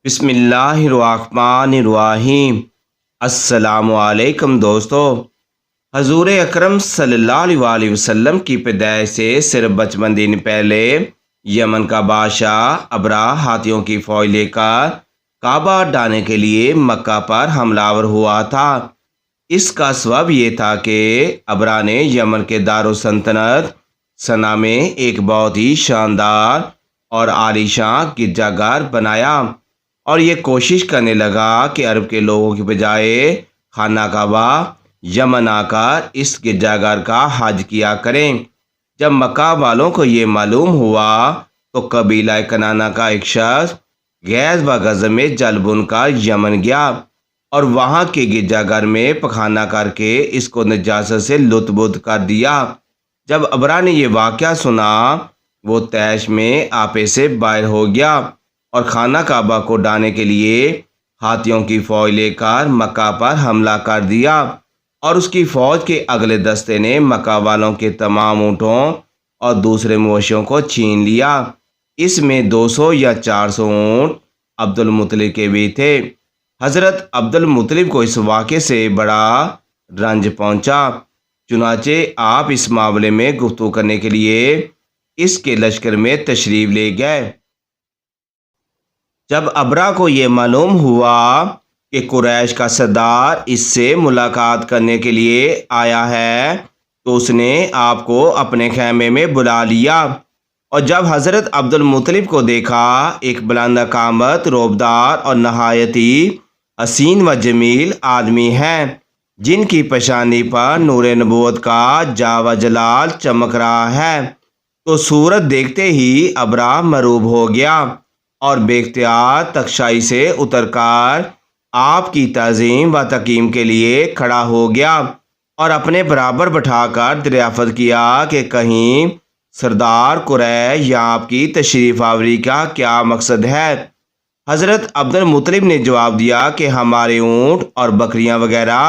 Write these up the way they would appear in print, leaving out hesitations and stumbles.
بسم اللہ الرحمن الرحیم۔ السلام علیکم دوستو۔ حضور اکرم صلی اللہ علیہ وآلہ وسلم کی پیدائش سے صرف 55 دن پہلے یمن کا بادشاہ ابرہ ہاتھیوں کی فوج لے کر کعبہ ڈھانے کے لیے مکہ پر حملہ آور ہوا تھا۔ اس کا سبب یہ تھا کہ ابرہ نے یمن کے دارالسلطنت صنعا میں ایک بہت ہی شاندار اور عالیشان گرجا گھر بنایا اور یہ کوشش کرنے لگا کہ عرب کے لوگوں کی بجائے خانہ کعبہ یمن آ کر اس گرجا گھر کا حج کیا کریں۔ جب مکہ والوں کو یہ معلوم ہوا تو قبیلہ کنانہ کا ایک شخص غیظ و غضب میں جل بن کر یمن گیا اور وہاں کے گرجا گھر میں پخانہ کر کے اس کو نجاست سے لت بدھ کر دیا۔ جب ابرہ نے یہ واقعہ سنا وہ طیش میں آپے سے باہر ہو گیا اور خانہ کعبہ کو ڈھانے کے لیے ہاتھیوں کی فوج لے کر مکہ پر حملہ کر دیا اور اس کی فوج کے اگلے دستے نے مکہ والوں کے تمام اونٹوں اور دوسرے مویشیوں کو چھین لیا۔ اس میں 200 یا 400 اونٹ عبد المطلب کے بھی تھے۔ حضرت عبد المطلب کو اس واقعے سے بڑا رنج پہنچا، چنانچہ آپ اس معاملے میں گفتگو کرنے کے لیے اس کے لشکر میں تشریف لے گئے۔ جب ابرہ کو یہ معلوم ہوا کہ قریش کا سردار اس سے ملاقات کرنے کے لیے آیا ہے تو اس نے آپ کو اپنے خیمے میں بلا لیا اور جب حضرت عبد المطلب کو دیکھا، ایک بلند قامت، روبدار اور نہایت ہی حسین و جمیل آدمی ہیں جن کی پیشانی پر نور نبوت کا جا و جلال چمک رہا ہے، تو صورت دیکھتے ہی ابرہ مرعوب ہو گیا اور بے اختیار تخشائی سے اتر کر آپ کی تعظیم و تکریم کے لیے کھڑا ہو گیا اور اپنے برابر بٹھا کر دریافت کیا کہ کہیں سردار قریش یا آپ کی تشریف آوری کا کیا مقصد ہے۔ حضرت عبد المطلب نے جواب دیا کہ ہمارے اونٹ اور بکریاں وغیرہ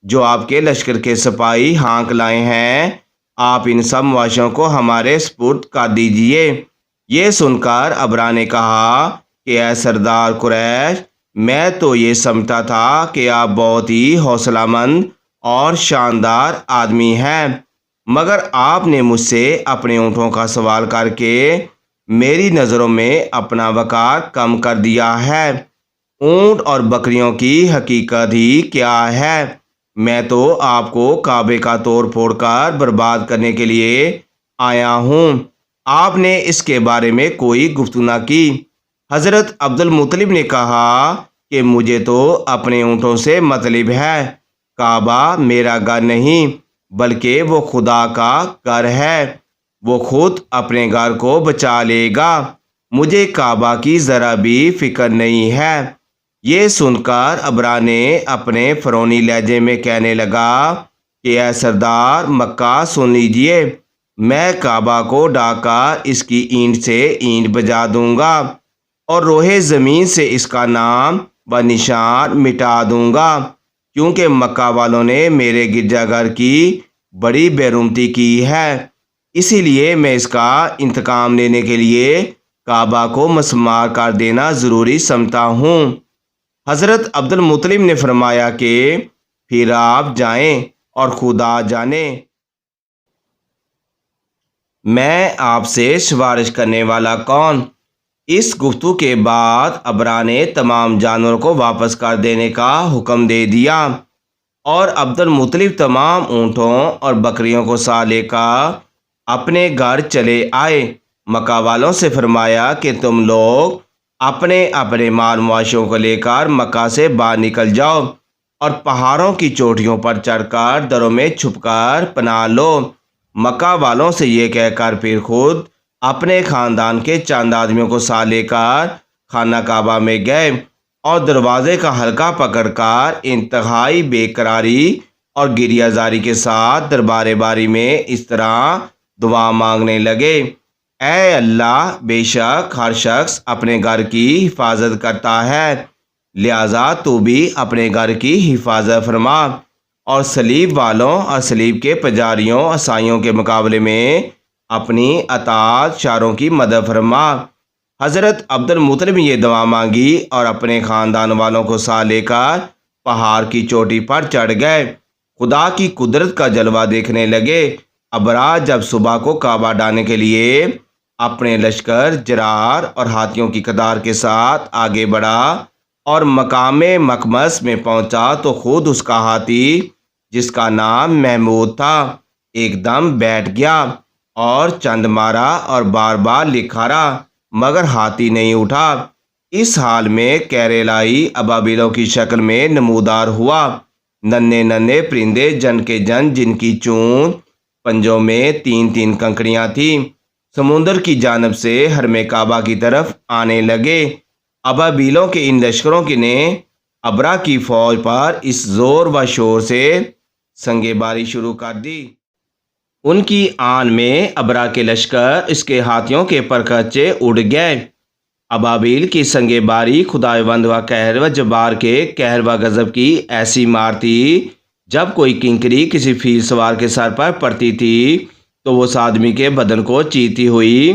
جو آپ کے لشکر کے سپاہی ہانک لائے ہیں، آپ ان سب مواشیوں کو ہمارے سپرد کر دیجئے۔ یہ سن کر ابرہ نے کہا کہ اے سردار قریش، میں تو یہ سمجھتا تھا کہ آپ بہت ہی حوصلہ مند اور شاندار آدمی ہیں، مگر آپ نے مجھ سے اپنے اونٹوں کا سوال کر کے میری نظروں میں اپنا وقار کم کر دیا ہے۔ اونٹ اور بکریوں کی حقیقت ہی کیا ہے؟ میں تو آپ کو کعبے کا توڑ پھوڑ کر برباد کرنے کے لیے آیا ہوں، آپ نے اس کے بارے میں کوئی گفتگو نہ کی۔ حضرت عبد المطلب نے کہا کہ مجھے تو اپنے اونٹوں سے مطلب ہے، کعبہ میرا گھر نہیں بلکہ وہ خدا کا گھر ہے، وہ خود اپنے گھر کو بچا لے گا، مجھے کعبہ کی ذرا بھی فکر نہیں ہے۔ یہ سن کر ابرہ نے اپنے فرعونی لہجے میں کہنے لگا کہ اے سردار مکہ سن لیجئے، میں کعبہ کو ڈھا کر اس کی اینٹ سے اینٹ بجا دوں گا اور روئے زمین سے اس کا نام و نشان مٹا دوں گا، کیونکہ مکہ والوں نے میرے گرجا گھر کی بڑی بےرحمتی کی ہے، اسی لیے میں اس کا انتقام لینے کے لیے کعبہ کو مسمار کر دینا ضروری سمجھتا ہوں۔ حضرت عبد المطلب نے فرمایا کہ پھر آپ جائیں اور خدا جانے میں آپ سے سفارش کرنے والا کون۔ اس گفتگو کے بعد ابرہ نے تمام جانوروں کو واپس کر دینے کا حکم دے دیا اور عبد المطلب تمام اونٹوں اور بکریوں کو ساتھ لے کر اپنے گھر چلے آئے۔ مکہ والوں سے فرمایا کہ تم لوگ اپنے اپنے مال مواشیوں کو لے کر مکہ سے باہر نکل جاؤ اور پہاڑوں کی چوٹیوں پر چڑھ کر دروں میں چھپ کر پناہ لو۔ مکہ والوں سے یہ کہہ کر پھر خود اپنے خاندان کے چند آدمیوں کو ساتھ لے کر خانہ کعبہ میں گئے اور دروازے کا حلقہ پکڑ کر انتہائی بے قراری اور گریہ زاری کے ساتھ دربار باری میں اس طرح دعا مانگنے لگے: اے اللہ، بے شک ہر شخص اپنے گھر کی حفاظت کرتا ہے، لہذا تو بھی اپنے گھر کی حفاظت فرما اور صلیب والوں اور صلیب کے پجاریوں عیسائیوں کے مقابلے میں اپنی اطاعت شاروں کی مدد فرما۔ حضرت عبد المطلب نے یہ دعا مانگی اور اپنے خاندان والوں کو ساتھ لے کر پہاڑ کی چوٹی پر چڑھ گئے۔ خدا کی قدرت کا جلوہ دیکھنے لگے۔ ابرا جب صبح کو کعبہ ڈالنے کے لیے اپنے لشکر، جرار اور ہاتھیوں کی قطار کے ساتھ آگے بڑھا اور مقام مقمص میں پہنچا تو خود اس کا ہاتھی، جس کا نام محمود تھا، ایک دم بیٹھ گیا اور چند مارا اور بار بار لکھارا، مگر ہاتھی نہیں اٹھا۔ اس حال میں کیرلائی ابابیلوں کی شکل میں نمودار ہوا، ننھے ننھے پرندے جن کے جن، جن کی چونچ پنجوں میں 3 کنکریاں تھیں، سمندر کی جانب سے حرم کعبہ کی طرف آنے لگے۔ ابابیلوں کے ان لشکروں نے ابرا کی فوج پر اس زور و شور سے سنگ باری شروع کر دی۔ ان کی آن میں ابرا کے لشکر، اس کے ہاتھیوں کے پرکچے اڑ گئے۔ ابابیل کی سنگ باری خداوند و قہر و جبار کے قہر و غضب کی ایسی مار تھی، جب کوئی کنکری کسی فیل سوار کے سر پر پڑتی تھی تو وہ اس آدمی کے بدن کو چیرتی ہوئی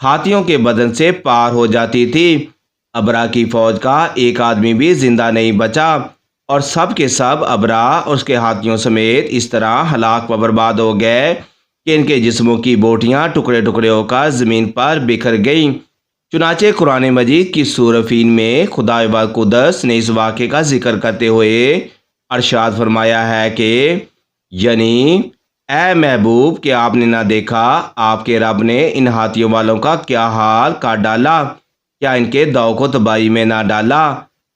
ہاتھیوں کے بدن سے پار ہو جاتی تھی۔ ابرا کی فوج کا ایک آدمی بھی زندہ نہیں بچا اور سب کے سب ابرا اور اس کے ہاتھیوں سمیت اس طرح ہلاک و برباد ہو گئے کہ ان کے جسموں کی بوٹیاں ٹکڑے ٹکڑے ہو کر زمین پر بکھر گئیں۔ چنانچہ قرآن مجید کی سورہ فیل میں خدا قدس نے اس واقعے کا ذکر کرتے ہوئے ارشاد فرمایا ہے کہ یعنی اے محبوب، کہ آپ نے نہ دیکھا آپ کے رب نے ان ہاتھیوں والوں کا کیا حال کر ڈالا، کیا ان کے داؤ کو تباہی میں نہ ڈالا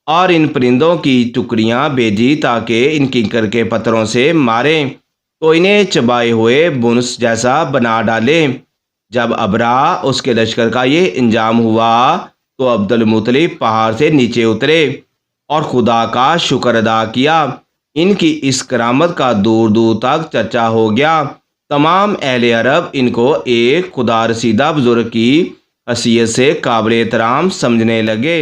اور ان پرندوں کی ٹکڑیاں بھیجی تاکہ ان کنکر کے پتھروں سے ماریں تو انہیں چبائے ہوئے بنس جیسا بنا ڈالے۔ جب ابرا اس کے لشکر کا یہ انجام ہوا تو عبد المطلب پہاڑ سے نیچے اترے اور خدا کا شکر ادا کیا۔ ان کی اس کرامت کا دور دور تک چرچا ہو گیا۔ تمام اہل عرب ان کو ایک خدا رسیدہ بزرگ کی حیثیت سے قابل احترام سمجھنے لگے۔